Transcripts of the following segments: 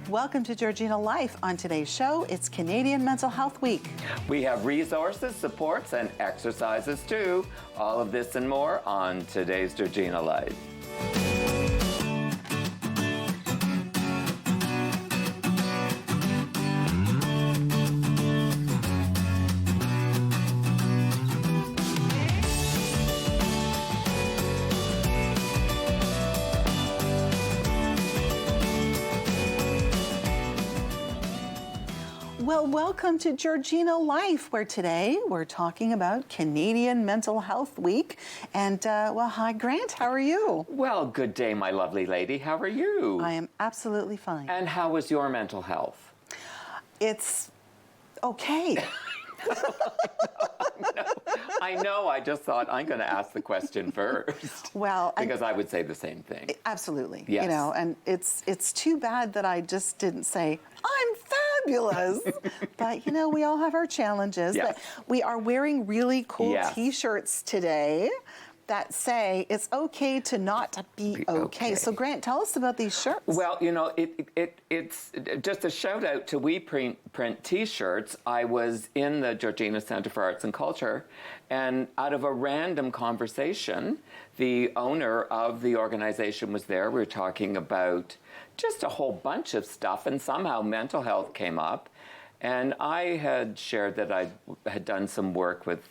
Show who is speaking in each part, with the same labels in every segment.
Speaker 1: Welcome to Georgina Life. On today's show, it's Canadian Mental Health Week.
Speaker 2: We have resources, supports, and exercises too. All of this and more on today's Georgina Life.
Speaker 1: Well, welcome to Georgina Life, where today we're talking about Canadian Mental Health Week. And, hi, Grant, how are you?
Speaker 2: Well, good day, my lovely lady. How are you?
Speaker 1: I am absolutely fine.
Speaker 2: And how is your mental health?
Speaker 1: It's okay.
Speaker 2: I know. I just thought I'm going to ask the question first.
Speaker 1: Well,
Speaker 2: because I would say the same thing.
Speaker 1: Absolutely.
Speaker 2: Yes.
Speaker 1: You know, and it's too bad that I just didn't say, I'm fabulous. But, you know, we all have our challenges.
Speaker 2: Yes.
Speaker 1: But we are wearing really cool
Speaker 2: Yes.
Speaker 1: T-shirts today that say it's okay to not be okay. So, Grant, tell us about these shirts.
Speaker 2: Well, you know, it's just a shout out to We Print T-shirts. I was in the Georgina Centre for Arts and Culture, and out of a random conversation, the owner of the organization was there. We were talking about just a whole bunch of stuff, and somehow mental health came up. And I had shared that I had done some work with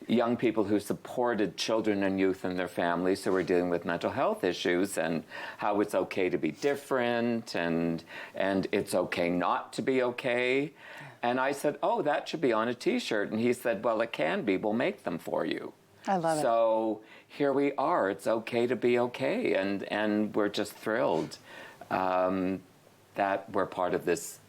Speaker 2: young people who supported children and youth and their families who were dealing with mental health issues, and how it's okay to be different, and it's okay not to be okay. And I said, oh, that should be on a T-shirt. And he said, well, it can be. We'll make them for you.
Speaker 1: I love it.
Speaker 2: So here we are. It's okay to be okay. And we're just thrilled that we're part of this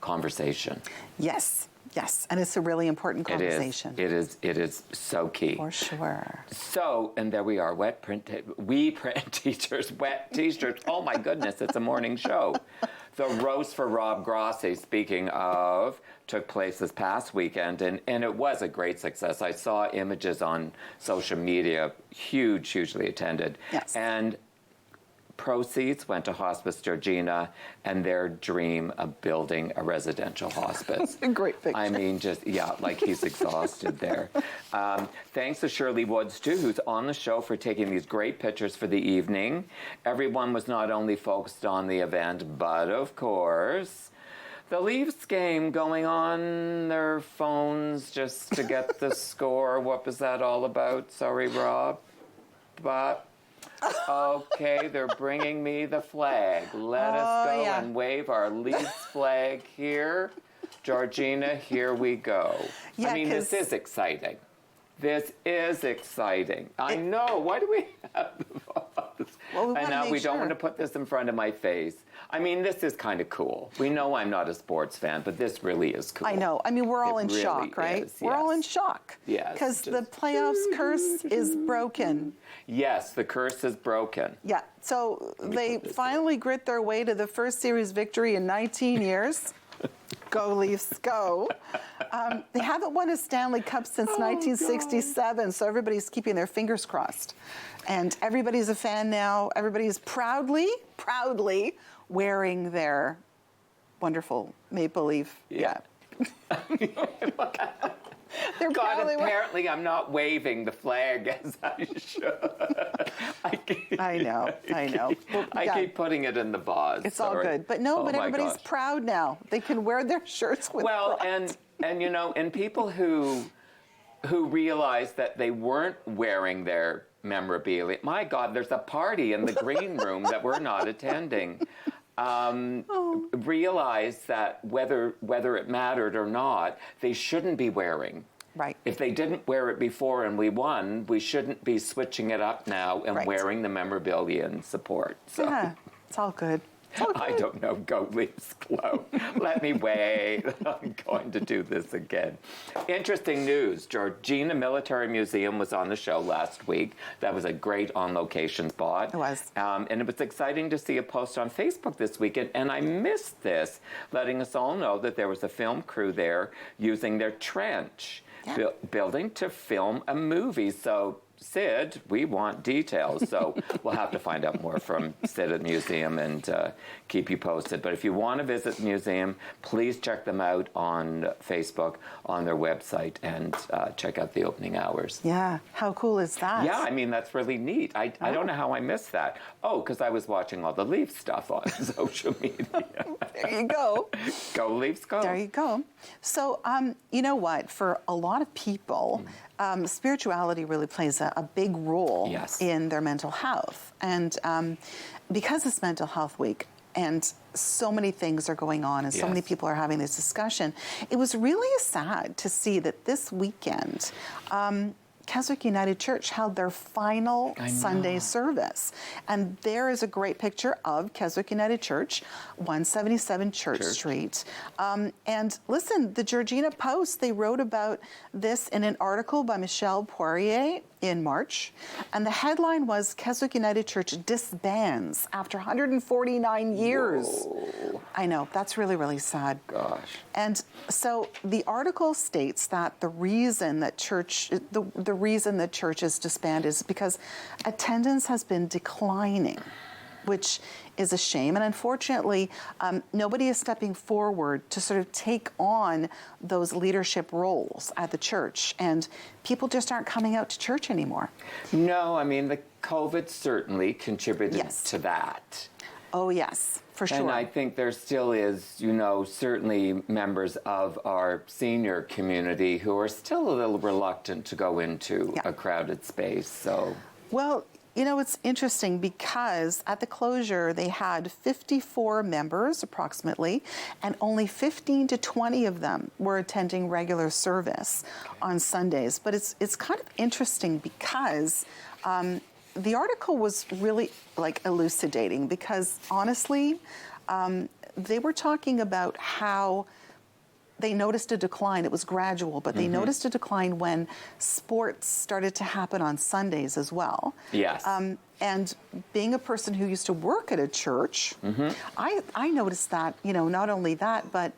Speaker 2: conversation.
Speaker 1: Yes. Yes, and it's a really important conversation.
Speaker 2: It is so key.
Speaker 1: For sure.
Speaker 2: So, and there we are, We Print T-shirts, wet T-shirts. Oh my goodness, it's a morning show. The roast for Rob Grassi, speaking of, took place this past weekend, and it was a great success. I saw images on social media, hugely attended.
Speaker 1: Yes.
Speaker 2: And proceeds went to Hospice Georgina and their dream of building a residential hospice.
Speaker 1: A great picture.
Speaker 2: I mean, just, yeah, like he's exhausted there. Thanks to Shirley Woods, too, who's on the show, for taking these great pictures for the evening. Everyone was not only focused on the event, but, of course, the Leafs game, going on their phones just to get the score. What was that all about? Sorry, Rob. But okay, they're bringing me the flag. Let us go and wave our Leafs flag here. Georgina, here we go.
Speaker 1: Yeah,
Speaker 2: I mean, this is exciting. This is exciting. I know. Why do we have the pause?
Speaker 1: Well,
Speaker 2: I know we don't want to put this in front of my face. I mean, this is kind of cool. We know I'm not a sports fan, but this really is cool.
Speaker 1: I know. I mean, we're all in
Speaker 2: really
Speaker 1: shock, right?
Speaker 2: is,
Speaker 1: We're all in
Speaker 2: yes.
Speaker 1: shock.
Speaker 2: Yes,
Speaker 1: Because the
Speaker 2: just-
Speaker 1: playoffs curse is broken.
Speaker 2: Yes, the curse is broken.
Speaker 1: Yeah. So they finally grit their way to the first series victory in 19 years. Go Leafs, go. They haven't won a Stanley Cup since 1967, so everybody's keeping their fingers crossed. And everybody's a fan now. Everybody's proudly wearing their wonderful Maple Leaf.
Speaker 2: Yeah.
Speaker 1: They're
Speaker 2: God,
Speaker 1: proudly
Speaker 2: apparently I'm not waving the flag as I should.
Speaker 1: I know. Well,
Speaker 2: I
Speaker 1: yeah,
Speaker 2: keep putting it in the vase.
Speaker 1: it's all good. But no, but everybody's proud now. They can wear their shirts with pride.
Speaker 2: and you know, and people who realized that they weren't wearing their memorabilia. My God, there's a party in the green room that we're not attending. Realize that whether it mattered or not, they shouldn't be wearing.
Speaker 1: Right.
Speaker 2: If they didn't wear it before and we won, we shouldn't be switching it up now and wearing the memorabilia in support. So.
Speaker 1: Yeah, it's all good.
Speaker 2: I don't know. Go Leafs, glow. Let me wait. I'm going to do this again. Interesting news. Georgina Military Museum was on the show last week. That was a great on-location spot.
Speaker 1: It was.
Speaker 2: And it was exciting to see a post on Facebook this weekend. And I missed this, letting us all know that there was a film crew there using their trench building to film a movie. So Sid, we want details. So we'll have to find out more from Sid at the museum and keep you posted. But if you want to visit the museum, please check them out on Facebook, on their website, and check out the opening hours.
Speaker 1: Yeah, how cool is that?
Speaker 2: Yeah, I mean, that's really neat. I don't know how I missed that. Oh, because I was watching all the Leafs stuff on social media.
Speaker 1: There you go.
Speaker 2: Go Leafs, go.
Speaker 1: There you go. So, you know what? For a lot of people, spirituality really plays a big role
Speaker 2: Yes.
Speaker 1: in their mental health. And because it's Mental Health Week, and so many things are going on, and so many
Speaker 2: Yes.
Speaker 1: people are having this discussion, it was really sad to see that this weekend, Keswick United Church held their final Sunday service. And there is a great picture of Keswick United Church, 177 Church Street. And listen, the Georgina Post, they wrote about this in an article by Michelle Poirier in March. And the headline was, Keswick United Church disbands after 149 years.
Speaker 2: Whoa.
Speaker 1: I know, that's really, really sad.
Speaker 2: Gosh.
Speaker 1: And so the article states that the reason that the reason that churches disband is because attendance has been declining, which is a shame. And unfortunately, nobody is stepping forward to sort of take on those leadership roles at the church. And people just aren't coming out to church anymore.
Speaker 2: No, I mean, the COVID certainly contributed
Speaker 1: Yes.
Speaker 2: to that.
Speaker 1: Oh, yes, for sure.
Speaker 2: And I think there still is, certainly members of our senior community who are still a little reluctant to go into a crowded space. So,
Speaker 1: well, it's interesting because at the closure, they had 54 members approximately, and only 15 to 20 of them were attending regular service on Sundays. But it's kind of interesting because the article was really elucidating because honestly, they were talking about how they noticed a decline. It was gradual, but they noticed a decline when sports started to happen on Sundays as well.
Speaker 2: yes.
Speaker 1: And being a person who used to work at a church, I noticed that, not only that, but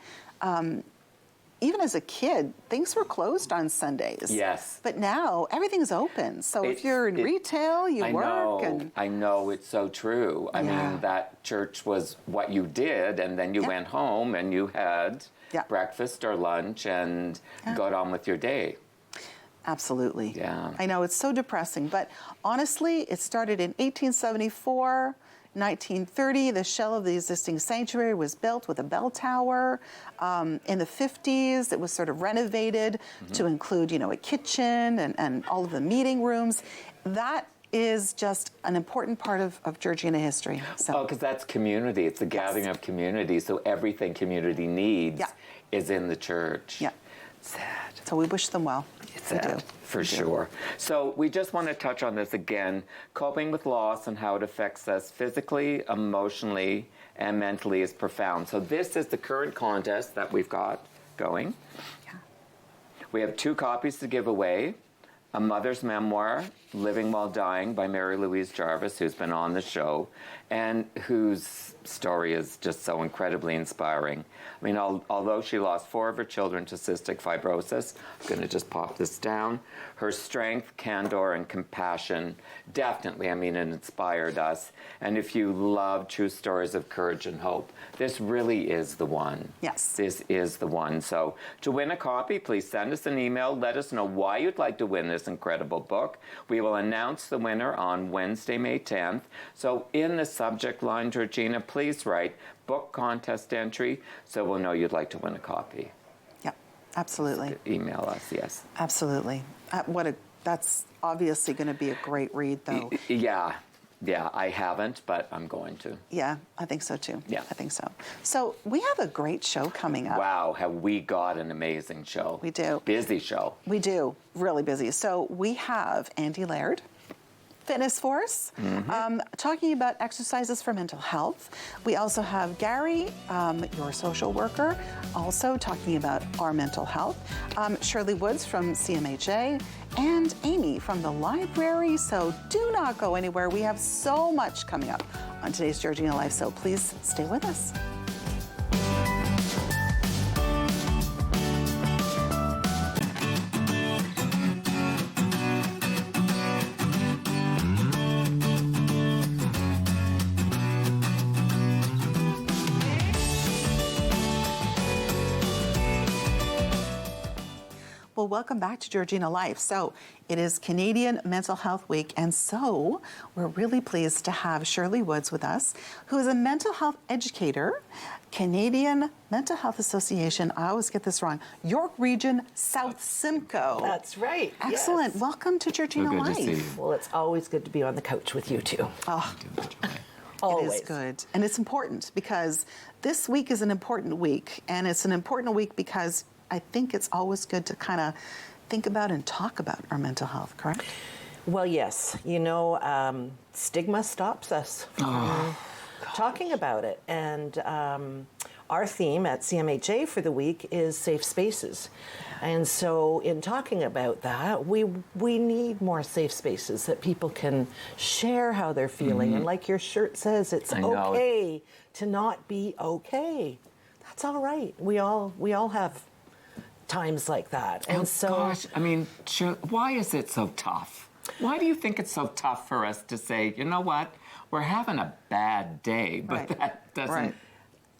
Speaker 1: even as a kid, things were closed on Sundays.
Speaker 2: Yes.
Speaker 1: But now everything's open. So if you're in retail, you work.
Speaker 2: I know, it's so true. I mean, that church was what you did, and then you went home and you had breakfast or lunch and got on with your day.
Speaker 1: Absolutely.
Speaker 2: Yeah.
Speaker 1: I know, it's so depressing. But honestly, it started in 1874. 1930, the shell of the existing sanctuary was built with a bell tower. In the 50s, it was sort of renovated to include, a kitchen and all of the meeting rooms. That is just an important part of Georgina history. So.
Speaker 2: Oh, because that's community. It's a gathering of community. So everything community needs is in the church.
Speaker 1: Yeah.
Speaker 2: Sad.
Speaker 1: So we wish them well.
Speaker 2: Sad, for sure. So we just want to touch on this again, coping with loss and how it affects us physically, emotionally, and mentally is profound. So this is the current contest that we've got going.
Speaker 1: Yeah.
Speaker 2: We have 2 copies to give away. A Mother's Memoir, Living While Dying by Mary Louise Jarvis, who's been on the show, and whose story is just so incredibly inspiring. I mean, although she lost 4 of her children to cystic fibrosis, I'm going to just pop this down, her strength, candor, and compassion definitely, it inspired us. And if you love true stories of courage and hope, this really is the one.
Speaker 1: Yes.
Speaker 2: This is the one. So to win a copy, please send us an email. Let us know why you'd like to win this incredible book. We will announce the winner on Wednesday, May 10th. So in the subject line, Georgina, please write book contest entry so we'll know you'd like to win a copy.
Speaker 1: Yeah, absolutely.
Speaker 2: Email us, yes.
Speaker 1: Absolutely. That's obviously going to be a great read, though.
Speaker 2: Yeah, I haven't, but I'm going to.
Speaker 1: Yeah, I think so too.
Speaker 2: Yeah.
Speaker 1: I think so. So we have a great show coming up.
Speaker 2: Wow, have we got an amazing show.
Speaker 1: We do.
Speaker 2: Busy show.
Speaker 1: We do. Really busy. So we have Andy Laird, Fitness Force, talking about exercises for mental health. We also have Gary, your social worker, also talking about our mental health. Shirley Woods from CMHA, and Amy from the library. So do not go anywhere. We have so much coming up on today's Georgina Life, so please stay with us. Well, welcome back to Georgina Life. So it is Canadian Mental Health Week, and so we're really pleased to have Shirley Woods with us, who is a mental health educator, Canadian Mental Health Association, I always get this wrong, York Region South Simcoe.
Speaker 3: That's right.
Speaker 1: Excellent.
Speaker 3: Yes.
Speaker 1: Welcome to Georgina
Speaker 2: So good
Speaker 1: Life.
Speaker 2: to see you.
Speaker 3: Well, it's always good to be on the couch with you two.
Speaker 1: Oh,
Speaker 3: Always.
Speaker 1: it is good. And it's important because this week is an important week. And it's an important week because I think it's always good to kind of think about and talk about our mental health, correct?
Speaker 3: Well, yes. You know, stigma stops us from talking about it. And our theme at CMHA for the week is safe spaces. And so in talking about that, we need more safe spaces that people can share how they're feeling. And like your shirt says, it's okay to not be okay. That's all right. We all have times like that. And
Speaker 2: Gosh, I mean, why is it so tough? Why do you think it's so tough for us to say, you know what, we're having a bad day, but that doesn't...
Speaker 1: Right.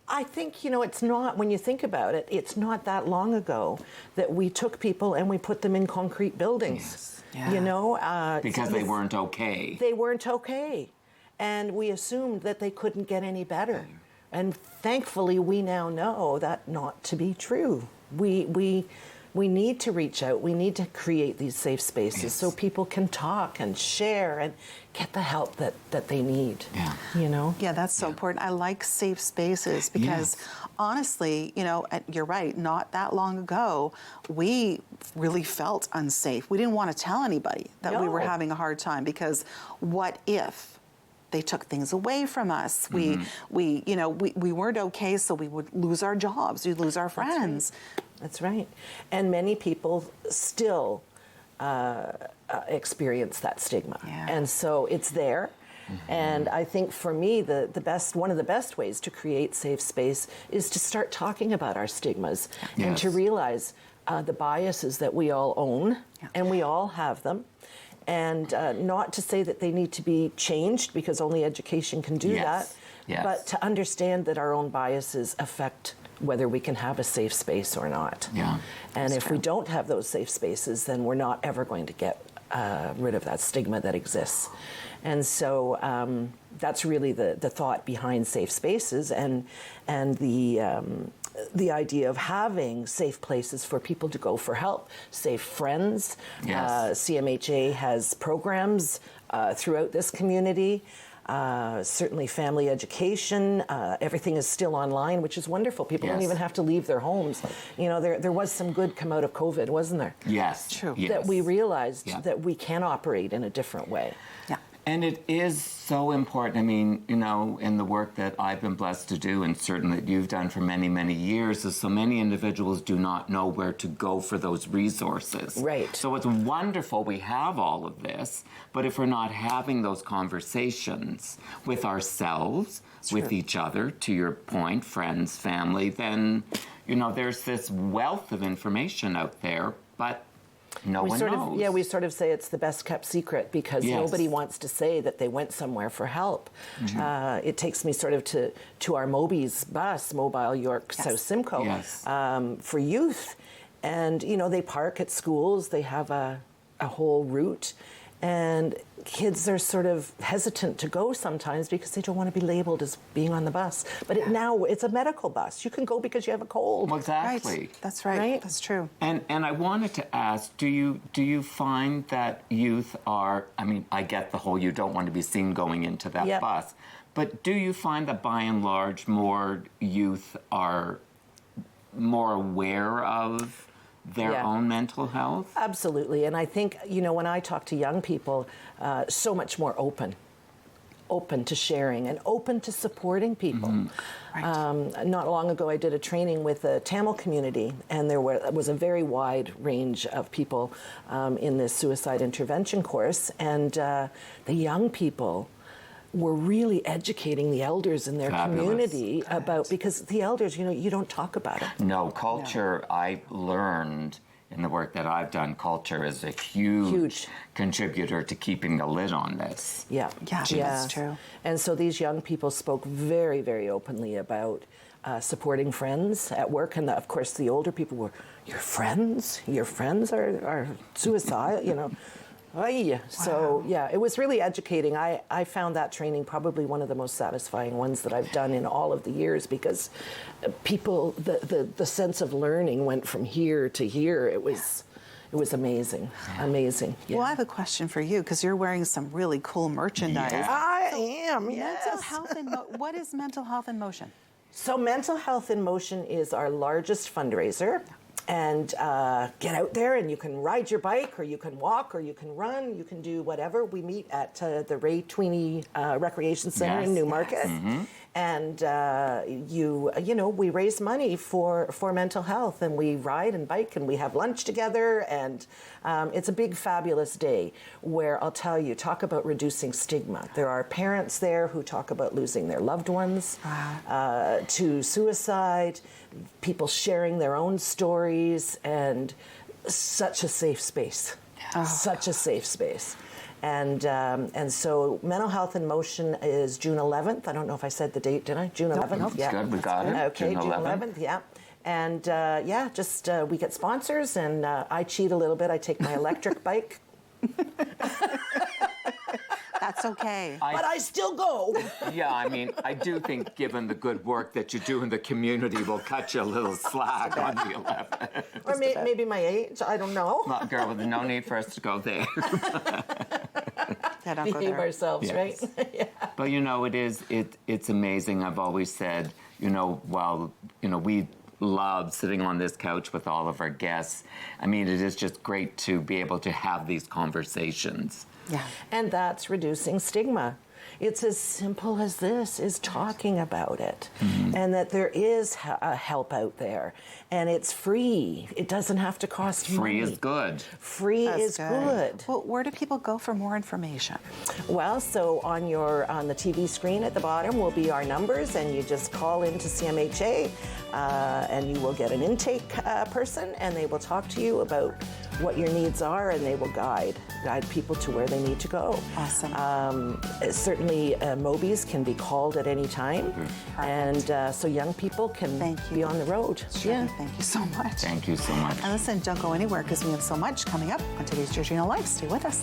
Speaker 3: I think, you know, it's not, when you think about it, it's not that long ago that we took people and we put them in concrete buildings.
Speaker 1: Yes. Yeah.
Speaker 3: You know?
Speaker 2: Because they weren't okay.
Speaker 3: They weren't okay. And we assumed that they couldn't get any better. And thankfully, we now know that not to be true. We need to reach out. We need to create these safe spaces so people can talk and share and get the help that they need.
Speaker 2: Yeah.
Speaker 3: You know?
Speaker 1: Yeah, that's so important. I like safe spaces because honestly, you know, you're right, not that long ago, we really felt unsafe. We didn't want to tell anybody that we were having a hard time because what if they took things away from us? We weren't okay, so we would lose our jobs, we'd lose our friends.
Speaker 3: That's right. And many people still experience that stigma.
Speaker 1: Yeah.
Speaker 3: And so it's there. And I think for me, one of the best ways to create safe space is to start talking about our stigmas and to realize the biases that we all own, and we all have them. And not to say that they need to be changed, because only education can do that, but to understand that our own biases affect whether we can have a safe space or not.
Speaker 2: Yeah.
Speaker 3: And if we don't have those safe spaces, then we're not ever going to get rid of that stigma that exists. And so that's really the thought behind safe spaces, and the idea of having safe places for people to go for help, safe friends. CMHA has programs throughout this community. Certainly family education, everything is still online, which is wonderful. People don't even have to leave their homes. You know, there was some good come out of COVID, wasn't there?
Speaker 2: Yes.
Speaker 1: True.
Speaker 2: Yes.
Speaker 3: That we realized that we can operate in a different way.
Speaker 1: Yeah.
Speaker 2: And it is so important. I mean, you know, in the work that I've been blessed to do, and certainly that you've done for many, many years, is so many individuals do not know where to go for those resources.
Speaker 3: Right.
Speaker 2: So it's wonderful we have all of this, but if we're not having those conversations with ourselves, with each other, to your point, friends, family, then, you know, there's this wealth of information out there, but no one knows.
Speaker 3: We sort of say it's the best kept secret because nobody wants to say that they went somewhere for help. It takes me sort of to our Moby's bus, Mobile York South Simcoe, for youth. And, you know, they park at schools, they have a whole route. And kids are sort of hesitant to go sometimes because they don't want to be labeled as being on the bus. But now it's a medical bus. You can go because you have a cold.
Speaker 2: Well, exactly.
Speaker 1: Right. That's right. That's true.
Speaker 2: And I wanted to ask, do you find that youth are, I mean, I get the whole you don't want to be seen going into that bus, but do you find that by and large more youth are more aware of their own mental health?
Speaker 3: Absolutely. And I think, you know, when I talk to young people, so much more open to sharing and open to supporting people. Not long ago, I did a training with the Tamil community, and there was a very wide range of people in this suicide intervention course, and the young people were really educating the elders in their community about, because the elders, you know, you don't talk about it.
Speaker 2: No, culture, I learned, in the work that I've done, culture is a huge contributor to keeping the lid on this.
Speaker 3: Yeah,
Speaker 1: that's true.
Speaker 3: And so these young people spoke very, very openly about supporting friends at work, and of course the older people were, your friends are suicidal, you know. Wow. So yeah, it was really educating. I found that training probably one of the most satisfying ones that I've done in all of the years, because people, the sense of learning went from here to here. It was amazing, amazing. Yeah.
Speaker 1: Well, I have a question for you, because you're wearing some really cool merchandise.
Speaker 2: Yeah.
Speaker 3: I am. Yes.
Speaker 1: Mental health in what is Mental Health in Motion?
Speaker 3: So Mental Health in Motion is our largest fundraiser. And get out there, and you can ride your bike, or you can walk, or you can run, you can do whatever. We meet at the Ray Tweeny Recreation Center in Newmarket. Mm-hmm. And we raise money for mental health, and we ride and bike, and we have lunch together, and it's a big, fabulous day where I'll tell you, talk about reducing stigma. There are parents there who talk about losing their loved ones to suicide, people sharing their own stories, and such a safe space. Such a safe space. And so Mental Health in Motion is June 11th. I don't know if I said the date, did I? June 11th?
Speaker 2: Nope, yeah. Good, we got it.
Speaker 3: Okay, June 11th, yeah. And we get sponsors, and I cheat a little bit. I take my electric bike.
Speaker 1: That's okay.
Speaker 3: But I still go.
Speaker 2: Yeah, I mean, I do think given the good work that you do in the community, we'll cut you a little slack on the 11th.
Speaker 3: Or maybe my age, I don't know.
Speaker 2: Well, girl, there's no need for us to go there.
Speaker 3: Behave ourselves,
Speaker 2: yes.
Speaker 3: Right? Yeah.
Speaker 2: But, it's amazing. I've always said, we love sitting on this couch with all of our guests. I mean, it is just great to be able to have these conversations.
Speaker 1: Yeah.
Speaker 3: And that's reducing stigma. It's as simple as this, is talking about it. Mm-hmm. And that there is help out there. And it's free. It doesn't have to cost money.
Speaker 2: Free is good.
Speaker 3: Free is good.
Speaker 1: Well, where do people go for more information?
Speaker 3: Well, so on the TV screen at the bottom will be our numbers, and you just call into CMHA, and you will get an intake person, and they will talk to you about what your needs are, and they will guide people to where they need to go.
Speaker 1: Awesome.
Speaker 3: Certainly, Mobies can be called at any time, and so young people can be on the road.
Speaker 1: Shirley, thank you so much.
Speaker 2: Thank you so much.
Speaker 1: And listen, don't go anywhere, because we have so much coming up on today's Georgina Life. Stay with us.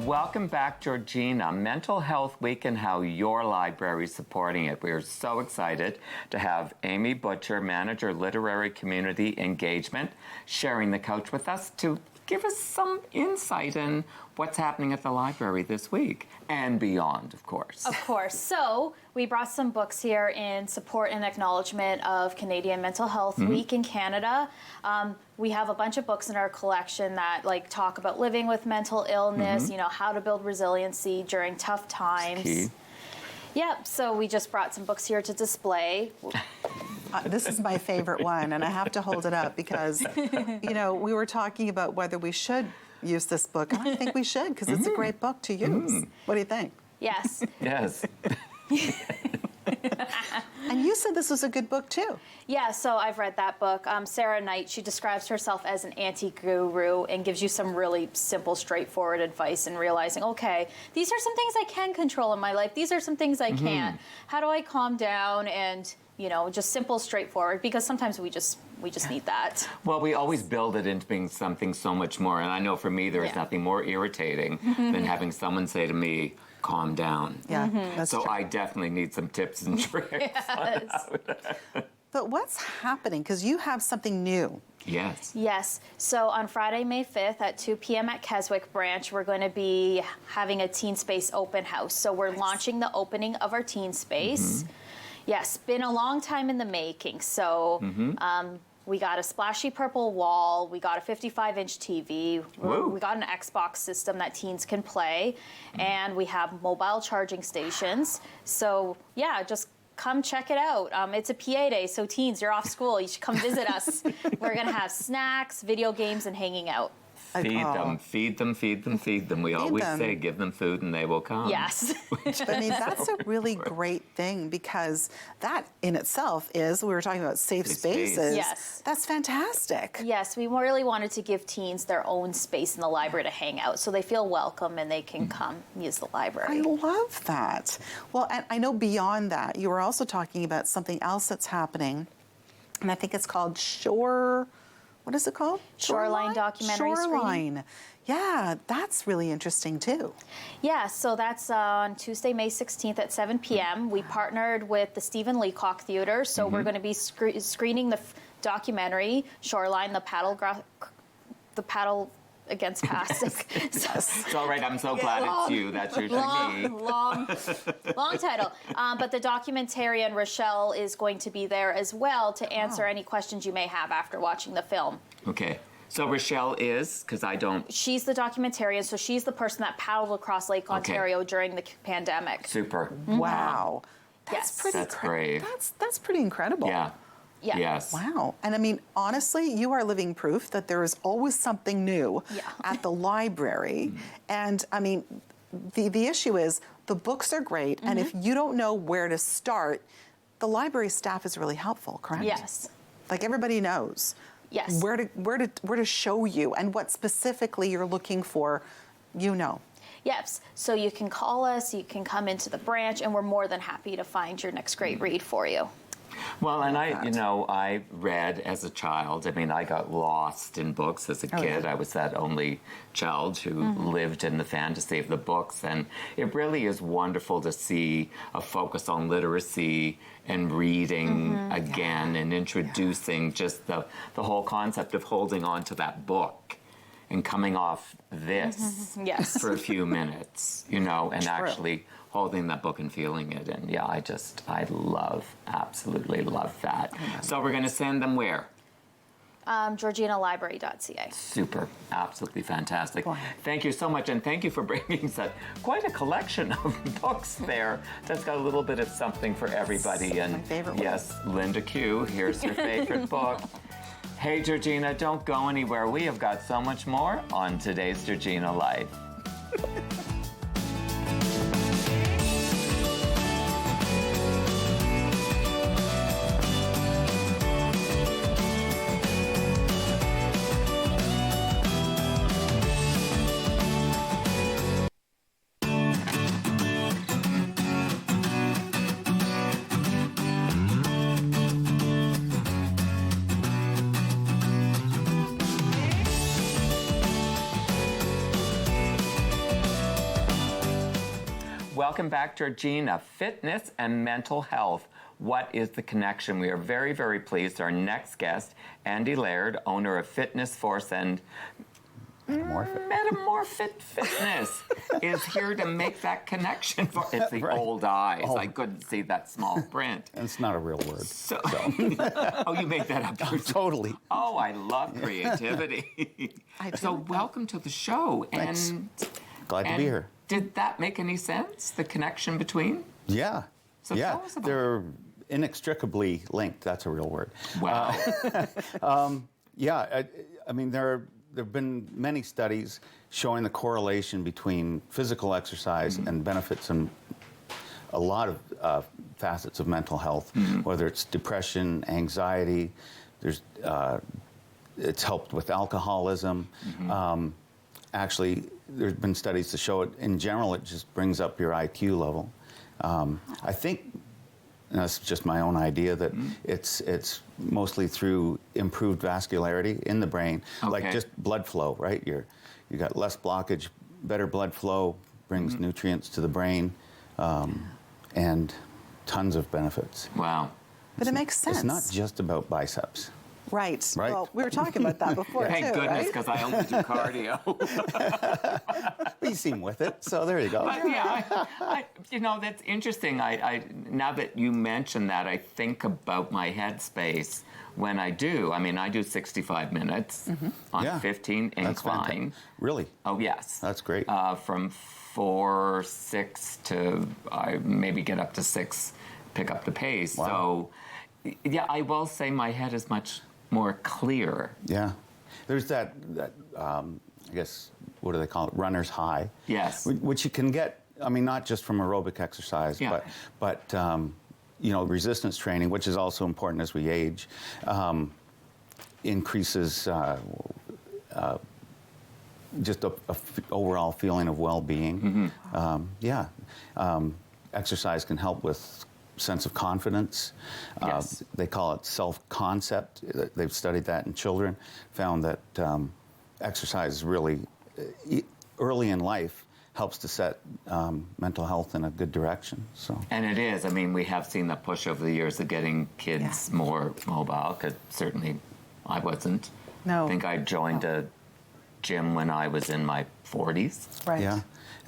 Speaker 2: Welcome back, Georgina. Mental Health Week and how your library is supporting it. We are so excited to have Amy Butcher, Manager, Literary Community Engagement, sharing the couch with us to give us some insight in what's happening at the library this week and beyond, of course.
Speaker 4: Of course. So we brought some books here in support and acknowledgement of Canadian Mental Health Week in Canada. We have a bunch of books in our collection that talk about living with mental illness, how to build resiliency during tough times.
Speaker 2: Key.
Speaker 4: Yep, so we just brought some books here to display.
Speaker 1: This is my favorite one, and I have to hold it up because, we were talking about whether we should use this book, and I think we should, because it's a great book to use. What do you think?
Speaker 4: Yes.
Speaker 2: Yes.
Speaker 1: And you said this was a good book, too.
Speaker 4: Yeah, so I've read that book. Sarah Knight, she describes herself as an anti-guru and gives you some really simple, straightforward advice in realizing, okay, these are some things I can control in my life. These are some things I can't. How do I calm down and, just simple, straightforward, because sometimes we just need that.
Speaker 2: Well, we always build it into being something so much more. And I know for me, there is nothing more irritating than having someone say to me, calm down.
Speaker 1: Yeah, that's
Speaker 2: so
Speaker 1: true.
Speaker 2: I definitely need some tips and tricks.
Speaker 4: Yes.
Speaker 1: But what's happening? Because you have something new.
Speaker 2: Yes.
Speaker 4: Yes. So on Friday, May 5th at 2 p.m. at Keswick Branch, we're going to be having a Teen Space open house. So we're launching the opening of our Teen Space. Yes, been a long time in the making. So We got a splashy purple wall. We got a 55-inch TV.
Speaker 2: Whoa.
Speaker 4: We got an Xbox system that teens can play. And we have mobile charging stations. So, yeah, just come check it out. It's a PA day, so teens, you're off school. You should come visit us. We're going to have snacks, video games, and hanging out.
Speaker 2: Feed them, feed them, feed them, feed them. We always
Speaker 1: them.
Speaker 2: say give them food and they will come.
Speaker 4: Yes.
Speaker 1: I mean, that's a really great thing because that in itself is, we were talking about safe
Speaker 2: Safe space.
Speaker 1: spaces.
Speaker 4: Yes.
Speaker 1: That's fantastic.
Speaker 4: Yes, we really wanted to give teens their own space in the library to hang out so they feel welcome and they can come use the
Speaker 1: I
Speaker 4: library.
Speaker 1: love that. Well, and I know beyond that, you were also talking about something else that's happening, and I think it's called what is it called?
Speaker 4: Shoreline documentary screening.
Speaker 1: Shoreline. Yeah, that's really interesting too.
Speaker 4: Yeah, so that's on Tuesday, May 16th at 7 p.m. We partnered with the Stephen Leacock Theater, so we're going to be screening the documentary Shoreline, the paddle against plastic.
Speaker 2: It's all right. I'm so glad it's you. That's usually me.
Speaker 4: long title. But the documentarian Rochelle is going to be there as well to answer any questions you may have after watching the film.
Speaker 2: Okay. So Rochelle is, because I don't.
Speaker 4: She's the documentarian, so she's the person that paddled across Lake Ontario during the pandemic.
Speaker 2: Super.
Speaker 1: Wow. That's
Speaker 4: Yes.
Speaker 1: pretty
Speaker 2: That's brave.
Speaker 1: That's pretty incredible.
Speaker 2: Yeah.
Speaker 4: Yeah.
Speaker 2: Yes.
Speaker 1: Wow. And I mean, honestly, you are living proof that there is always something new at the library. And I mean, the issue is the books are great. And if you don't know where to start, the library staff is really helpful, correct?
Speaker 4: Yes.
Speaker 1: Like everybody knows
Speaker 4: Yes.
Speaker 1: where to show you and what specifically you're looking for, you know.
Speaker 4: Yes. So you can call us, you can come into the branch, and we're more than happy to find your next great read for you.
Speaker 2: Well, and I read as a child. I mean, I got lost in books as a kid. I was that only child who lived in the fantasy of the books. And it really is wonderful to see a focus on literacy and reading again and introducing just the whole concept of holding on to that book and coming off this
Speaker 4: Yes.
Speaker 2: for a few minutes, and actually holding that book and feeling it. And yeah, I absolutely love that. So we're going to send them where?
Speaker 4: GeorginaLibrary.ca.
Speaker 2: Super. Absolutely fantastic.
Speaker 1: Wow.
Speaker 2: Thank you so much. And thank you for bringing quite a collection of books there. That's got a little bit of something for everybody. And
Speaker 1: my favorite one.
Speaker 2: yes, Lynda Q, here's your favorite book. Hey, Georgina, don't go anywhere. We have got so much more on today's Georgina Life. Welcome back, Georgina. Fitness and mental health. What is the connection? We are very, very pleased. Our next guest, Andy Laird, owner of Fitness Force and Metamorphic Fitness, is here to make that connection. It's the old eyes. I couldn't see that small print.
Speaker 5: It's not a real word.
Speaker 2: So, oh, you made that up.
Speaker 5: Totally.
Speaker 2: Oh, I love creativity. So welcome to the show.
Speaker 5: Thanks.
Speaker 2: And
Speaker 5: Glad to be here.
Speaker 2: Did that make any sense, the connection between?
Speaker 5: Yeah.
Speaker 2: So tell us about
Speaker 5: They're inextricably linked. That's a real word.
Speaker 2: Wow.
Speaker 5: I mean, there have been many studies showing the correlation between physical exercise and benefits in a lot of facets of mental health, whether it's depression, anxiety. It's helped with alcoholism. Actually, there's been studies to show it. In general, it just brings up your IQ level. I think, and that's just my own idea, that it's mostly through improved vascularity in the brain, like just blood flow, right? You got less blockage, better blood flow brings nutrients to the brain, and tons of benefits.
Speaker 2: Wow.
Speaker 1: But it makes sense.
Speaker 5: It's not just about biceps.
Speaker 1: Right.
Speaker 5: Right.
Speaker 1: Well, we were talking about that before,
Speaker 2: Thank
Speaker 1: too,
Speaker 2: goodness,
Speaker 1: right?
Speaker 2: because I only do cardio.
Speaker 5: You seem with it, so there you go.
Speaker 2: But yeah, you know, that's interesting. I now that you mention that, I think about my headspace when I do. I mean, I do 65 minutes on
Speaker 5: Yeah.
Speaker 2: 15
Speaker 5: That's
Speaker 2: incline.
Speaker 5: fantastic. Really?
Speaker 2: Oh yes,
Speaker 5: That's great.
Speaker 2: From 4, 6 to I maybe get up to 6, pick up the pace.
Speaker 5: Wow.
Speaker 2: So, yeah, I will say my head is much more clear.
Speaker 5: Yeah. There's that I guess, what do they call it? Runner's high.
Speaker 2: Yes.
Speaker 5: Which you can get, I mean, not just from aerobic exercise,
Speaker 2: Yeah.
Speaker 5: but you know, resistance training, which is also important as we age, increases just a overall feeling of well-being. Exercise can help with sense of confidence.
Speaker 2: Yes.
Speaker 5: They call it self-concept. They've studied that in children, found that exercise really, early in life, helps to set mental health in a good direction. So.
Speaker 2: And it is. I mean, we have seen the push over the years of getting kids more mobile, because certainly I wasn't.
Speaker 1: No.
Speaker 2: I think I joined a gym when I was in my 40s.
Speaker 1: Right.
Speaker 5: Yeah.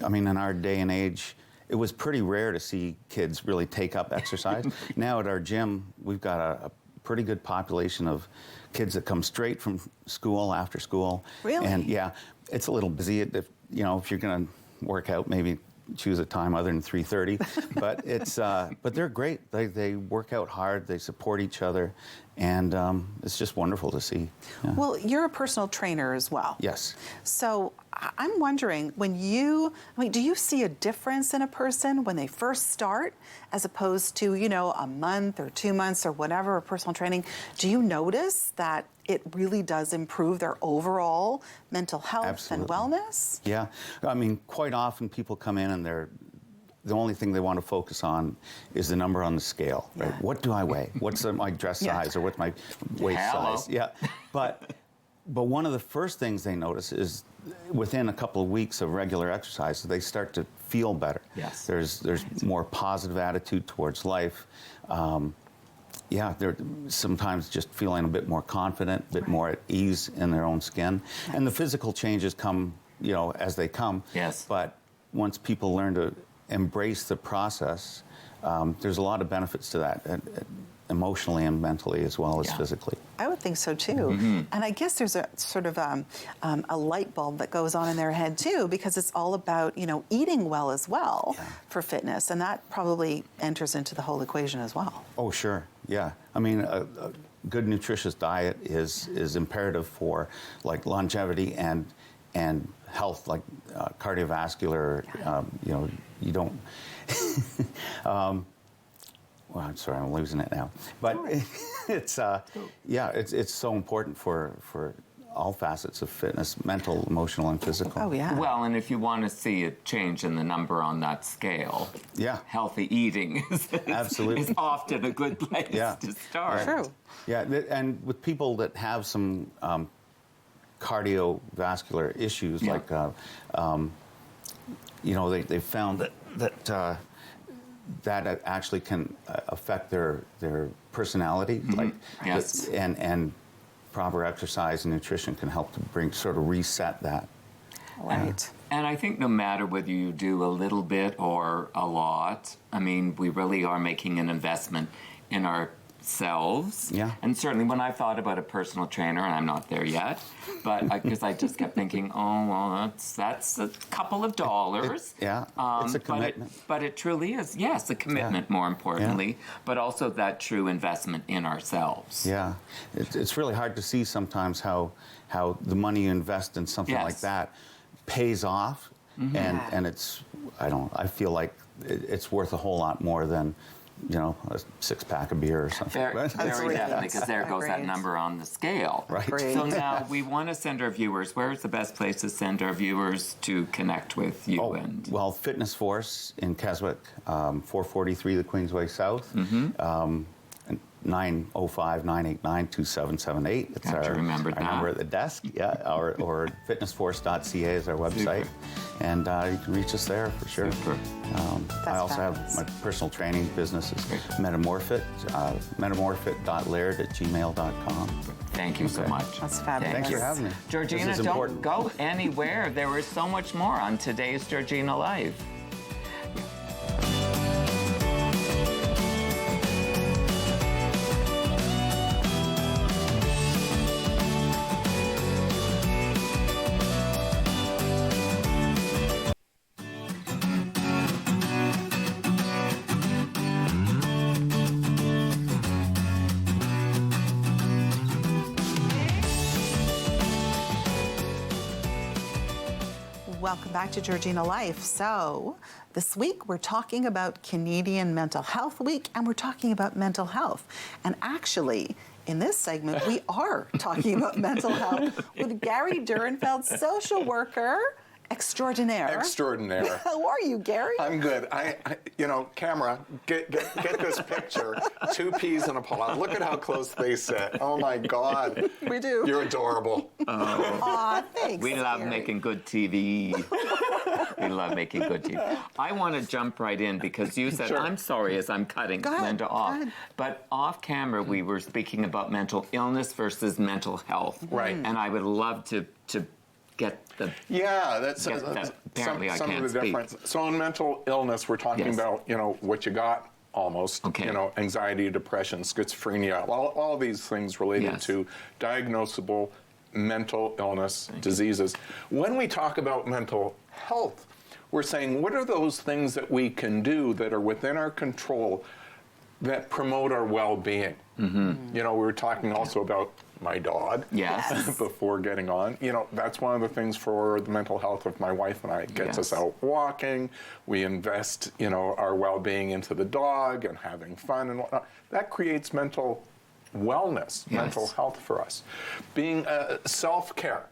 Speaker 5: I mean, in our day and age, it was pretty rare to see kids really take up exercise. Now at our gym, we've got a pretty good population of kids that come straight from school, after school.
Speaker 1: Really?
Speaker 5: And yeah, it's a little busy. If you're going to work out, maybe choose a time other than 3:30. But they're great. They work out hard. They support each other, and it's just wonderful to see. Yeah.
Speaker 1: Well, you're a personal trainer as well.
Speaker 5: Yes.
Speaker 1: So I'm wondering, do you see a difference in a person when they first start as opposed to, a month or 2 months or whatever of personal training? Do you notice that it really does improve their overall mental health
Speaker 5: Absolutely.
Speaker 1: and wellness?
Speaker 5: Yeah. I mean, quite often people come in and the only thing they want to focus on is the number on the scale, right?
Speaker 1: Yeah.
Speaker 5: What do I weigh? What's my dress
Speaker 1: Yeah.
Speaker 5: size or what's my waist
Speaker 2: Hello.
Speaker 5: size? Yeah. But one of the first things they notice is within a couple of weeks of regular exercise, they start to feel better.
Speaker 2: Yes.
Speaker 5: There's more positive attitude towards life. They're sometimes just feeling a bit more confident, a bit more at ease in their own skin.
Speaker 1: Yes.
Speaker 5: And the physical changes come, as they come.
Speaker 2: Yes.
Speaker 5: But once people learn to embrace the process, there's a lot of benefits to that, emotionally and mentally as well as
Speaker 2: Yeah.
Speaker 5: physically.
Speaker 1: I would think so too. And I guess there's a sort of a light bulb that goes on in their head too, because it's all about, eating well as well for fitness. And that probably enters into the whole equation as well.
Speaker 5: Oh, sure. Yeah. I mean, a good nutritious diet is imperative for like longevity and health, like cardiovascular. You don't. Well, I'm sorry, I'm losing it now. But it's so important for all facets of fitness, mental, emotional, and physical.
Speaker 1: Oh, yeah.
Speaker 2: Well, and if you want to see a change in the number on that scale,
Speaker 5: Yeah.
Speaker 2: healthy eating
Speaker 5: Absolutely.
Speaker 2: is often a good place
Speaker 5: Yeah.
Speaker 2: to start.
Speaker 1: True.
Speaker 5: Yeah, and with people that have some cardiovascular issues,
Speaker 2: Yeah.
Speaker 5: like they found that actually can affect their personality, like
Speaker 2: Yes.
Speaker 5: and proper exercise and nutrition can help to sort of reset that.
Speaker 1: Right.
Speaker 2: And I think no matter whether you do a little bit or a lot, I mean, we really are making an investment in ourselves.
Speaker 5: Yeah.
Speaker 2: And certainly when I thought about a personal trainer, and I'm not there yet, but because I just kept thinking, oh, well, that's a couple of dollars.
Speaker 5: It's a commitment.
Speaker 2: But it truly is, yes, a commitment more importantly, but also that true investment in ourselves.
Speaker 5: Yeah, it's really hard to see sometimes how the money you invest in something like
Speaker 2: Yes.
Speaker 5: that pays off, and I feel like it's worth a whole lot more than a 6-pack of beer or something.
Speaker 2: Very
Speaker 1: Agreed.
Speaker 2: definitely, because there goes that
Speaker 1: Agreed.
Speaker 2: number on the scale.
Speaker 5: Right.
Speaker 1: Agreed.
Speaker 2: So now we want to send our viewers. Where's the best place to send our viewers to connect with you?
Speaker 5: Well, Fitness Force in Keswick, 443 the Queensway South. And 905-989-2778. It's
Speaker 2: Got to remember
Speaker 5: our
Speaker 2: that.
Speaker 5: number at the desk. Yeah, or fitnessforce.ca is our website. And you can reach us there for sure.
Speaker 2: Super.
Speaker 5: I also
Speaker 1: fabulous.
Speaker 5: have my personal training business is Metamorphit, metamorphit.laird@gmail.com.
Speaker 2: Thank you so much.
Speaker 1: That's fabulous.
Speaker 5: Thanks for having me.
Speaker 2: Georgina,
Speaker 5: This is
Speaker 2: don't
Speaker 5: important.
Speaker 2: go anywhere. There is so much more on today's Georgina Life.
Speaker 1: Welcome back to Georgina Life. So, this week we're talking about Canadian Mental Health Week, and we're talking about mental health. And actually, in this segment, we are talking about mental health with Gary Direnfeld, social worker extraordinaire.
Speaker 6: Extraordinaire.
Speaker 1: How are you, Gary?
Speaker 6: I'm good. I camera, get this picture. 2 peas in a pod. Look at how close they sit. Oh my God.
Speaker 1: We do.
Speaker 6: You're adorable.
Speaker 1: Aw, thanks.
Speaker 2: We love
Speaker 1: Gary.
Speaker 2: making good TV. We love making good TV. I want to jump right in because you said,
Speaker 6: Sure.
Speaker 2: I'm sorry as I'm cutting
Speaker 1: Go ahead,
Speaker 2: Lynda
Speaker 1: go
Speaker 2: off.
Speaker 1: ahead.
Speaker 2: But off camera, we were speaking about mental illness versus mental health.
Speaker 6: Right.
Speaker 2: And I would love to get the...
Speaker 6: Yeah, that's
Speaker 2: Get that. Apparently I
Speaker 6: some
Speaker 2: can't
Speaker 6: of the
Speaker 2: speak.
Speaker 6: difference. So in mental illness, we're talking
Speaker 2: Yes.
Speaker 6: about, what you got almost,
Speaker 2: Okay.
Speaker 6: anxiety, depression, schizophrenia, all these things related
Speaker 2: Yes.
Speaker 6: to diagnosable mental illness diseases. When we talk about mental health, we're saying, what are those things that we can do that are within our control that promote our well-being? Mm-hmm. We were talking also about my dog
Speaker 2: Yes.
Speaker 6: before getting on. That's one of the things for the mental health of my wife and I. It gets us
Speaker 2: Yes.
Speaker 6: out walking. We invest, our well-being into the dog and having fun and whatnot. That creates mental wellness,
Speaker 2: Yes.
Speaker 6: mental health for us. Being self-care.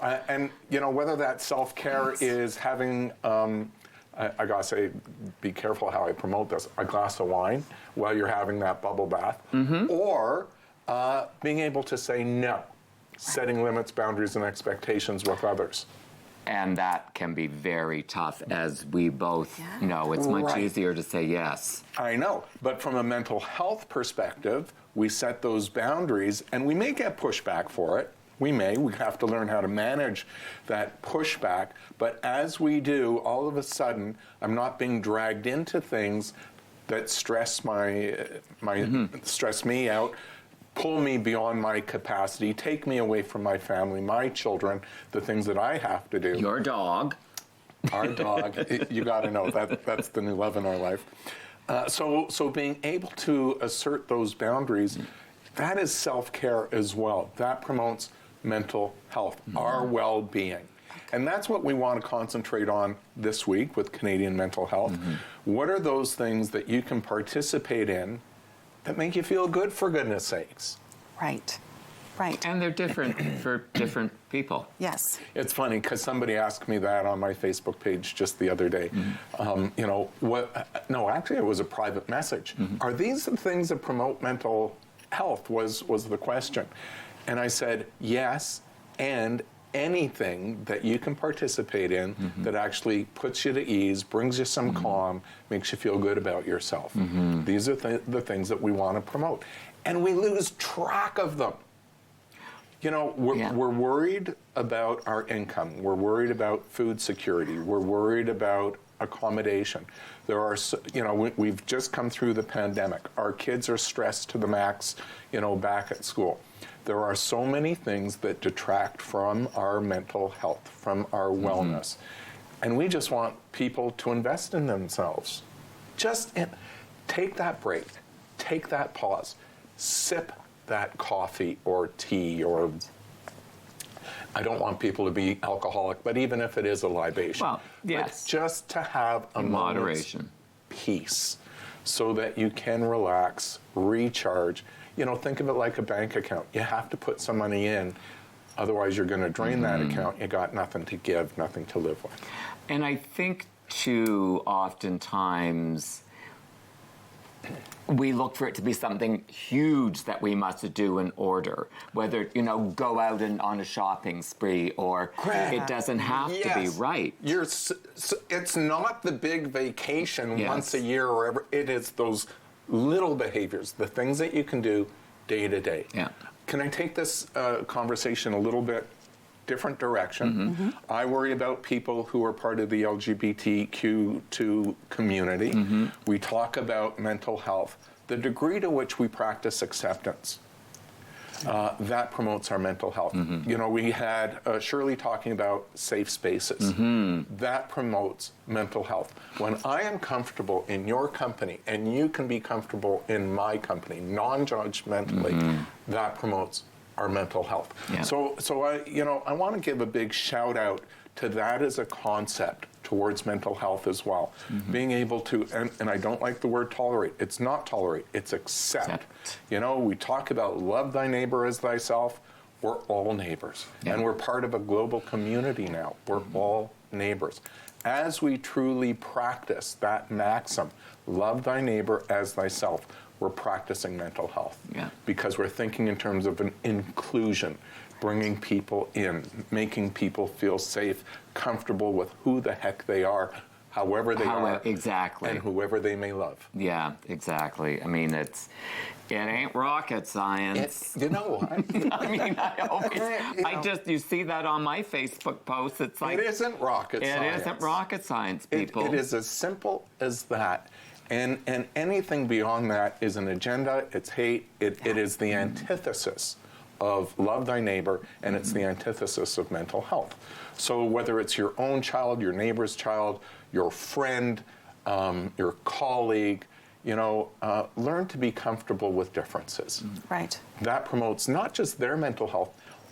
Speaker 6: And, whether that self-care is having, I gotta say, be careful how I promote this, a glass of wine while you're having that bubble bath, or being able to say no, setting limits, boundaries, and expectations with others.
Speaker 2: And that can be very tough, as we both know. It's much
Speaker 6: Right.
Speaker 2: easier to say yes.
Speaker 6: I know, but from a mental health perspective, we set those boundaries, and we may get pushback for it. We have to learn how to manage that pushback, but as we do, all of a sudden, I'm not being dragged into things that stress stress me out, pull me beyond my capacity, take me away from my family, my children, the things that I have to do.
Speaker 2: Your dog.
Speaker 6: Our dog, you got to know that's the new love in our life. So being able to assert those boundaries, that is self-care as well. That promotes mental health, our well-being. And that's what we want to concentrate on this week with Canadian Mental Health. What are those things that you can participate in that make you feel good, for goodness sakes?
Speaker 1: Right.
Speaker 2: And they're different for different people.
Speaker 1: Yes.
Speaker 6: It's funny because somebody asked me that on my Facebook page just the other day. No, actually it was a private message. Are these the things that promote mental health was the question. And I said, yes, and anything that you can participate in that actually puts you to ease, brings you some calm, makes you feel good about yourself. These are the things that we want to promote. And we lose track of them. We're worried about our income. We're worried about food security. We're worried about accommodation. We've just come through the pandemic. Our kids are stressed to the max, back at school. There are so many things that detract from our mental health, from our wellness. And we just want people to invest in themselves. Just take that break, take that pause, sip that coffee or tea, or I don't want people to be alcoholic, but even if it is a libation.
Speaker 2: Well, yes.
Speaker 6: But just to have a
Speaker 2: Moderation.
Speaker 6: peace so that you can relax, recharge. Think of it like a bank account. You have to put some money in, otherwise you're going to drain that account. You got nothing to give, nothing to live with.
Speaker 2: And I think, too, oftentimes we look for it to be something huge that we must do in order, whether, go out and on a shopping spree, or it doesn't have to be right.
Speaker 6: It's not the big vacation
Speaker 2: Yes.
Speaker 6: once a year or ever. It is those little behaviors, the things that you can do day to day.
Speaker 2: Yeah.
Speaker 6: Can I take this conversation a little bit different direction? I worry about people who are part of the LGBTQ2 community. We talk about mental health. The degree to which we practice acceptance, that promotes our mental health. We had Shirley talking about safe spaces. That promotes mental health. When I am comfortable in your company and you can be comfortable in my company, non-judgmentally, that promotes our mental health.
Speaker 2: Yeah.
Speaker 6: So I want to give a big shout out to that as a concept towards mental health as well. Being able to, and I don't like the word tolerate. It's not tolerate, it's accept. We talk about love thy neighbor as thyself. We're all neighbors.
Speaker 2: Yeah.
Speaker 6: And we're part of a global community now. We're all neighbors. As we truly practice that maxim, love thy neighbor as thyself, we're practicing mental health.
Speaker 2: Yeah.
Speaker 6: Because we're thinking in terms of an inclusion, bringing people in, making people feel safe, comfortable with who the heck they are, however they are.
Speaker 2: Exactly.
Speaker 6: And whoever they may love.
Speaker 2: Yeah, exactly. I mean, it ain't rocket science.
Speaker 6: You know what?
Speaker 2: I mean, you see that on my Facebook posts. It's like,
Speaker 6: it isn't rocket science.
Speaker 2: It isn't rocket science, people.
Speaker 6: It is as simple as that. And anything beyond that is an agenda, it's hate, it is the antithesis of love thy neighbor, and it's the antithesis of mental health. So whether it's your own child, your neighbor's child, your friend, your colleague, learn to be comfortable with differences.
Speaker 1: Right.
Speaker 6: That promotes not just their mental health,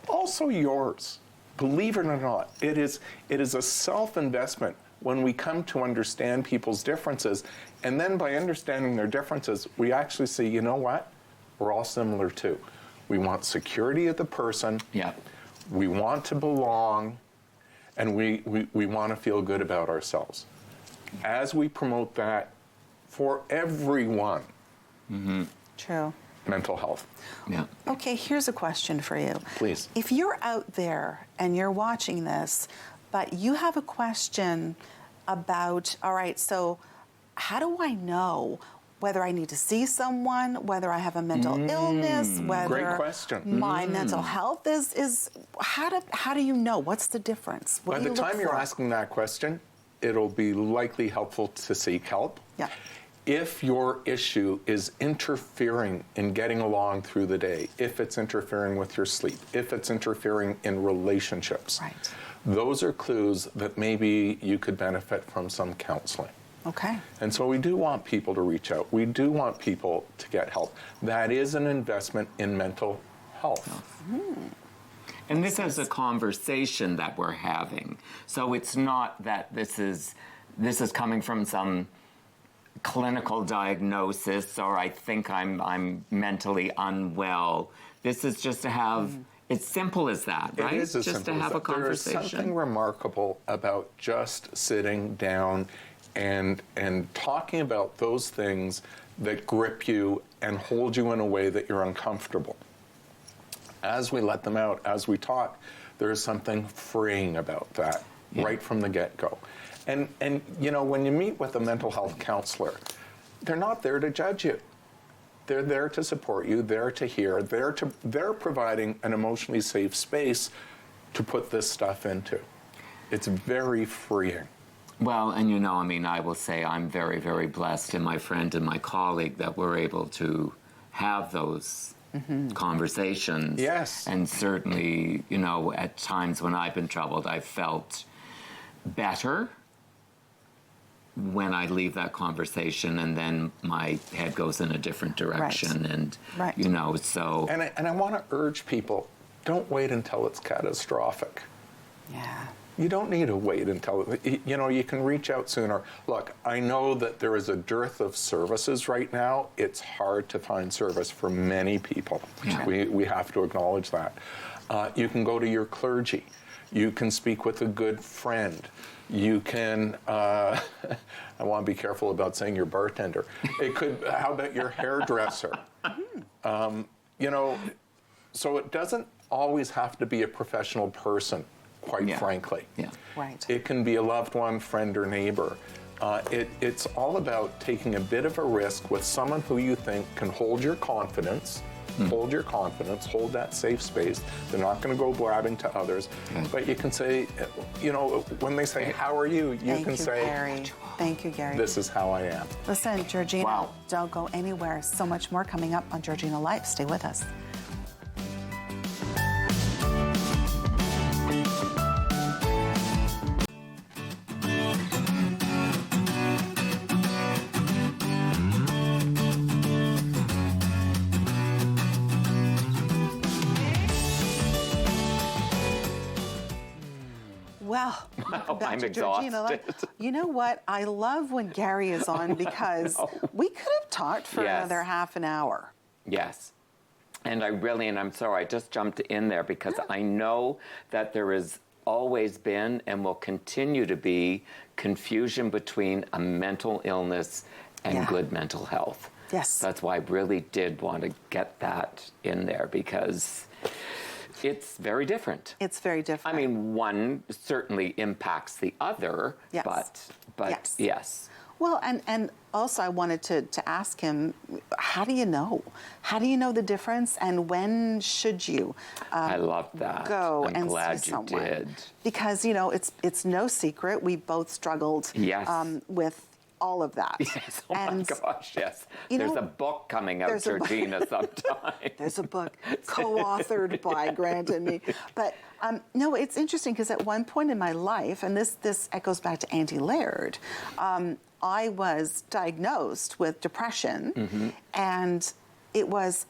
Speaker 6: also yours. Believe it or not, it is a self-investment when we come to understand people's differences, and then by understanding their differences, we actually see, you know what? We're all similar too. We want security of the person.
Speaker 2: Yeah.
Speaker 6: We want to belong, and we want to feel good about ourselves. As we promote that for everyone,
Speaker 1: True.
Speaker 6: mental health.
Speaker 2: Yeah.
Speaker 1: Okay, here's a question for you.
Speaker 6: Please.
Speaker 1: If you're out there and you're watching this, but you have a question about, all right, so how do I know whether I need to see someone, whether I have a mental illness, whether
Speaker 6: Great question.
Speaker 1: my mental health is how do you know? What's the difference? What
Speaker 6: By
Speaker 1: do
Speaker 6: the
Speaker 1: you look
Speaker 6: time you're
Speaker 1: for?
Speaker 6: asking that question, it'll be likely helpful to seek help.
Speaker 1: Yeah.
Speaker 6: If your issue is interfering in getting along through the day, if it's interfering with your sleep, if it's interfering in relationships,
Speaker 1: Right.
Speaker 6: those are clues that maybe you could benefit from some counseling.
Speaker 1: Okay.
Speaker 6: And so we do want people to reach out. We do want people to get help. That is an investment in mental health.
Speaker 2: And this is a conversation that we're having. So it's not that this is coming from some clinical diagnosis, or I think I'm mentally unwell. This is just to have, it's simple as that, right?
Speaker 6: It is as
Speaker 2: just
Speaker 6: simple
Speaker 2: to
Speaker 6: as
Speaker 2: have a
Speaker 6: that. There is
Speaker 2: conversation.
Speaker 6: something remarkable about just sitting down and talking about those things that grip you and hold you in a way that you're uncomfortable. As we let them out, as we talk, there's something freeing about that right from the get-go. And when you meet with a mental health counselor, they're not there to judge you. They're there to support you, there to hear, they're providing an emotionally safe space to put this stuff into. It's very freeing.
Speaker 2: Well, and I will say I'm very, very blessed in my friend and my colleague that we're able to have those conversations.
Speaker 6: Yes.
Speaker 2: And certainly, at times when I've been troubled, I've felt better when I leave that conversation, and then my head goes in a different direction.
Speaker 1: Right.
Speaker 2: And, so.
Speaker 6: And I want to urge people, don't wait until it's catastrophic.
Speaker 1: Yeah.
Speaker 6: You don't need to wait until, you can reach out sooner. Look, I know that there is a dearth of services right now. It's hard to find service for many people.
Speaker 2: Yeah.
Speaker 6: We have to acknowledge that. You can go to your clergy. You can speak with a good friend. You can, I want to be careful about saying your bartender. It could, how about your hairdresser? You know, so it doesn't always have to be a professional person, quite frankly.
Speaker 2: Yeah.
Speaker 1: Right.
Speaker 6: It can be a loved one, friend, or neighbor. It's all about taking a bit of a risk with someone who you think can hold your confidence, hold that safe space. They're not going to go blabbing to others. But you can say, you know, when they say, how are you? You can say,
Speaker 1: Gary. Thank you, Gary.
Speaker 6: this is how I am.
Speaker 1: Listen, Georgina,
Speaker 2: Wow.
Speaker 1: don't go anywhere. So much more coming up on Georgina Life. Stay with us. Well, welcome back
Speaker 2: I'm
Speaker 1: to Georgina Life.
Speaker 2: exhausted.
Speaker 1: You know what? I love when Gary is on because we could have talked for
Speaker 2: Yes.
Speaker 1: another half an hour.
Speaker 2: Yes. And I'm sorry, I just jumped in there because I know that there has always been and will continue to be confusion between a mental illness and
Speaker 1: Yeah.
Speaker 2: good mental health.
Speaker 1: Yes.
Speaker 2: That's why I really did want to get that in there because it's very different.
Speaker 1: It's very different.
Speaker 2: I mean, one certainly impacts the other,
Speaker 1: Yes.
Speaker 2: but
Speaker 1: Yes.
Speaker 2: yes.
Speaker 1: Well, and also I wanted to ask him, how do you know? How do you know the difference, and when should you
Speaker 2: I love that.
Speaker 1: go
Speaker 2: I'm
Speaker 1: and
Speaker 2: glad
Speaker 1: see
Speaker 2: you
Speaker 1: someone?
Speaker 2: did.
Speaker 1: Because, you know, it's no secret we both struggled
Speaker 2: Yes.
Speaker 1: with all of that.
Speaker 2: Yes, oh
Speaker 1: and
Speaker 2: my gosh, yes.
Speaker 1: you
Speaker 2: There's
Speaker 1: know,
Speaker 2: a book coming out,
Speaker 1: there's a book.
Speaker 2: Georgina, sometime.
Speaker 1: There's a book co-authored by Grant and me. But no, it's interesting because at one point in my life, and this echoes back to Auntie Laird, I was diagnosed with depression, and it was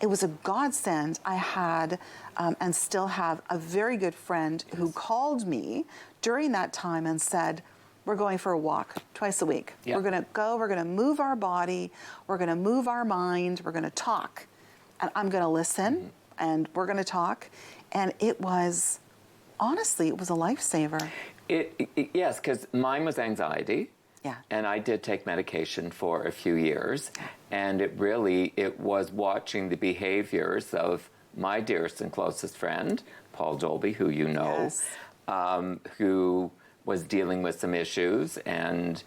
Speaker 1: a godsend. I had and still have a very good friend who called me during that time and said, we're going for a walk twice a week.
Speaker 2: Yeah.
Speaker 1: We're going to go, we're going to move our body, we're going to move our mind, we're going to talk. And I'm going to listen, and we're going to talk. And it was, honestly, it was a lifesaver.
Speaker 2: Yes, because mine was anxiety.
Speaker 1: Yeah.
Speaker 2: And I did take medication for a few years. And it was watching the behaviors of my dearest and closest friend, Paul Dolby, who you know,
Speaker 1: Yes.
Speaker 2: who was dealing with some issues, and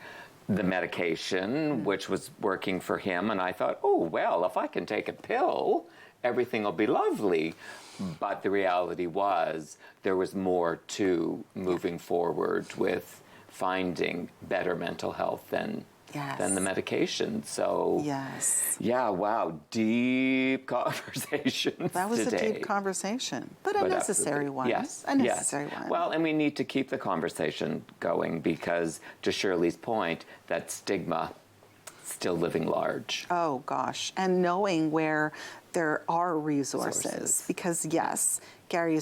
Speaker 2: the medication, which was working for him. And I thought, oh, well, if I can take a pill, everything will be lovely. But the reality was there was more to moving forward with finding better mental health than the medication. So,
Speaker 1: Yes.
Speaker 2: yeah, wow, deep conversations
Speaker 1: That was
Speaker 2: today.
Speaker 1: a deep conversation, but a
Speaker 2: But
Speaker 1: necessary
Speaker 2: absolutely.
Speaker 1: one.
Speaker 2: Yes.
Speaker 1: A necessary
Speaker 2: yes.
Speaker 1: one.
Speaker 2: Well, and we need to keep the conversation going because, to Shirley's point, that stigma still living large.
Speaker 1: Oh, gosh. And knowing where there are resources.
Speaker 2: Resources.
Speaker 1: Because, yes, Gary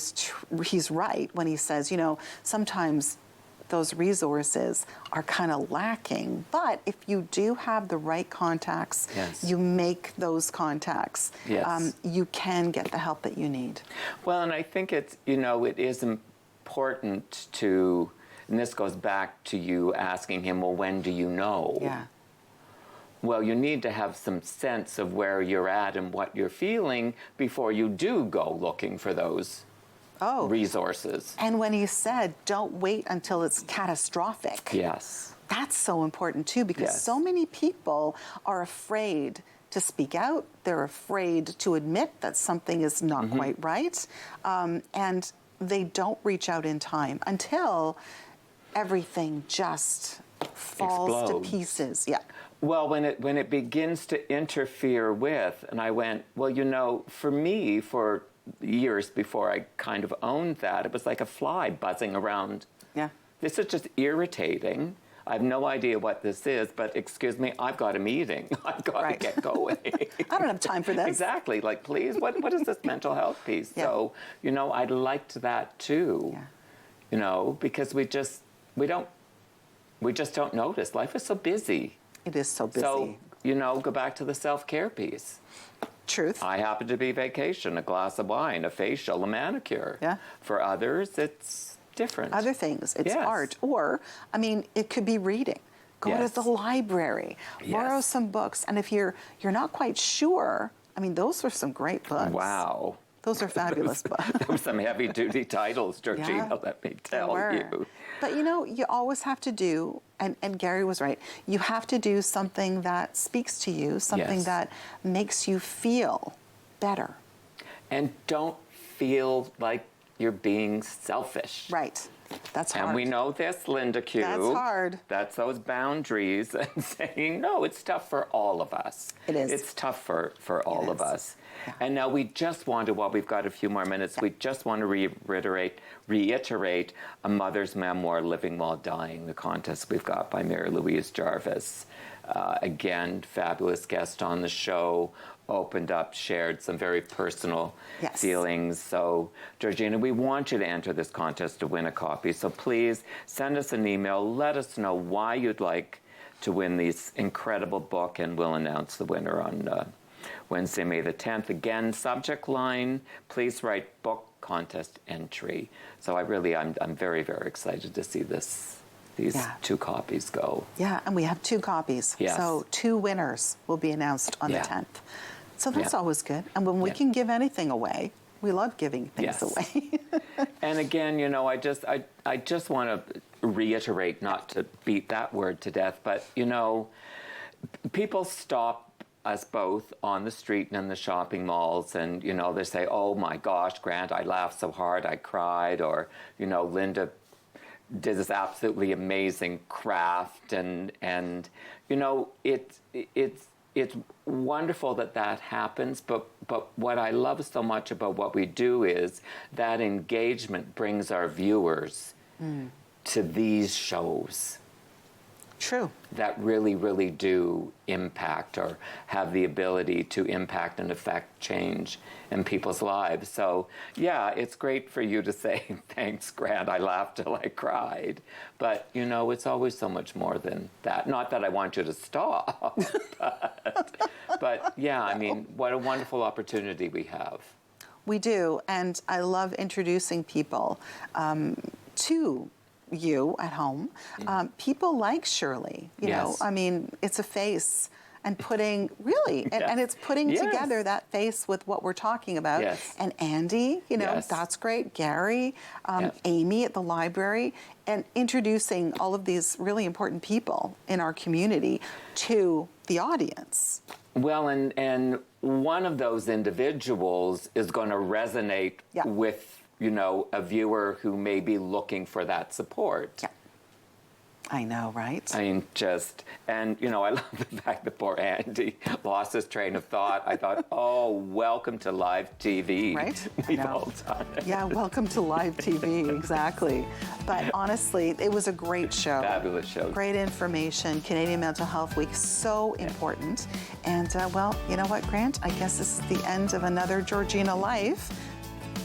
Speaker 1: he's right when he says, you know, sometimes those resources are kind of lacking. But if you do have the right contacts,
Speaker 2: Yes.
Speaker 1: you make those contacts,
Speaker 2: Yes.
Speaker 1: you can get the help that you need.
Speaker 2: Well, and I think it is important to, and this goes back to you asking him, well, when do you know?
Speaker 1: Yeah.
Speaker 2: Well, you need to have some sense of where you're at and what you're feeling before you do go looking for those resources.
Speaker 1: And when he said, don't wait until it's catastrophic.
Speaker 2: Yes.
Speaker 1: That's so important too, because
Speaker 2: Yes.
Speaker 1: so many people are afraid to speak out. They're afraid to admit that something is not quite right. And they don't reach out in time until everything just falls
Speaker 2: Explodes.
Speaker 1: to pieces. Yeah.
Speaker 2: Well, when it begins to interfere with, and I went, well, you know, for me, for years before I kind of owned that, it was like a fly buzzing around.
Speaker 1: Yeah.
Speaker 2: This is just irritating. I have no idea what this is, but excuse me, I've got a meeting. I've got
Speaker 1: Right.
Speaker 2: to get going.
Speaker 1: I don't have time for this.
Speaker 2: Exactly. Like, please, what is this mental health piece?
Speaker 1: Yeah.
Speaker 2: So, you know, I liked that too.
Speaker 1: Yeah.
Speaker 2: You know, because we just don't notice. Life is so busy.
Speaker 1: It is so busy.
Speaker 2: So, you know, go back to the self-care piece.
Speaker 1: Truth.
Speaker 2: I happen to be vacation, a glass of wine, a facial, a manicure.
Speaker 1: Yeah.
Speaker 2: For others, it's different.
Speaker 1: Other things. It's
Speaker 2: Yes.
Speaker 1: art. Or, I mean, it could be reading. Go
Speaker 2: Yes.
Speaker 1: to the library, borrow
Speaker 2: Yes.
Speaker 1: some books. And if you're not quite sure, I mean, those are some great books.
Speaker 2: Wow.
Speaker 1: Those are fabulous books.
Speaker 2: Those are some heavy-duty titles, Georgina,
Speaker 1: Yeah,
Speaker 2: let me
Speaker 1: they
Speaker 2: tell
Speaker 1: were.
Speaker 2: you.
Speaker 1: But you always have to do, and Gary was right, you have to do something that speaks to you, something
Speaker 2: Yes.
Speaker 1: that makes you feel better.
Speaker 2: And don't feel like you're being selfish.
Speaker 1: Right. That's hard.
Speaker 2: And we know this, Lynda Q.
Speaker 1: That's hard.
Speaker 2: That's those boundaries and saying, no, it's tough for all of us.
Speaker 1: It is.
Speaker 2: It's tough for all of
Speaker 1: is.
Speaker 2: us.
Speaker 1: Yeah.
Speaker 2: And now we just want to, while we've got a few more minutes, we just want to reiterate A Mother's Memoir, Living While Dying, the contest we've got by Mary Louise Jarvis. Again, fabulous guest on the show, opened up, shared some very personal
Speaker 1: Yes.
Speaker 2: feelings. So, Georgina, we want you to enter this contest to win a copy. So please send us an email. Let us know why you'd like to win this incredible book, and we'll announce the winner on Wednesday, May the 10th. Again, subject line, please write book contest entry. So I'm very, very excited to see these
Speaker 1: Yeah.
Speaker 2: 2 copies go.
Speaker 1: Yeah, and we have 2 copies.
Speaker 2: Yes.
Speaker 1: So 2 winners will be announced on
Speaker 2: Yeah.
Speaker 1: the 10th. So that's
Speaker 2: Yeah.
Speaker 1: always good. And when we
Speaker 2: Yeah.
Speaker 1: can give anything away, we love giving things
Speaker 2: Yes.
Speaker 1: away.
Speaker 2: And again, I just want to reiterate, not to beat that word to death, but people stop us both on the street and in the shopping malls, and they say, "Oh my gosh, Grant, I laughed so hard I cried," or Lynda did this absolutely amazing craft, and it's wonderful that happens, but what I love so much about what we do is that engagement brings our viewers to these shows
Speaker 1: True.
Speaker 2: that really, really do impact or have the ability to impact and affect change in people's lives. So, yeah, it's great for you to say, thanks, Grant, I laughed till I cried. But, it's always so much more than that. Not that I want you to stop, but yeah, I mean, what a wonderful opportunity we have.
Speaker 1: We do. And I love introducing people to you at home. People like Shirley,
Speaker 2: Yes.
Speaker 1: I mean, it's a face. And putting, really, and it's putting
Speaker 2: Yes.
Speaker 1: together that face with what we're talking about.
Speaker 2: Yes.
Speaker 1: And Andy,
Speaker 2: Yes.
Speaker 1: that's great. Gary,
Speaker 2: Yes.
Speaker 1: Amy at the library, and introducing all of these really important people in our community to the audience.
Speaker 2: Well, and one of those individuals is going to resonate
Speaker 1: Yeah.
Speaker 2: with, a viewer who may be looking for that support.
Speaker 1: Yeah. I know, right?
Speaker 2: I mean, I love the fact that poor Andy lost his train of thought. I thought, oh, welcome to live TV.
Speaker 1: Right? I
Speaker 2: We've
Speaker 1: know.
Speaker 2: all done it.
Speaker 1: Yeah, welcome to live TV, exactly. But honestly, it was a great show.
Speaker 2: Fabulous show.
Speaker 1: Great information. Canadian Mental Health Week, so important. And well, you know what, Grant? I guess this is the end of another Georgina Life.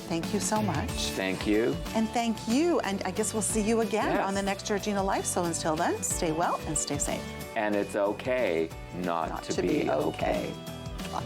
Speaker 1: Thank you so much.
Speaker 2: Thank you.
Speaker 1: And thank you. And I guess we'll see you again
Speaker 2: Yes.
Speaker 1: on the next Georgina Life. So until then, stay well and stay safe.
Speaker 2: And it's okay not to be okay.
Speaker 1: Bye.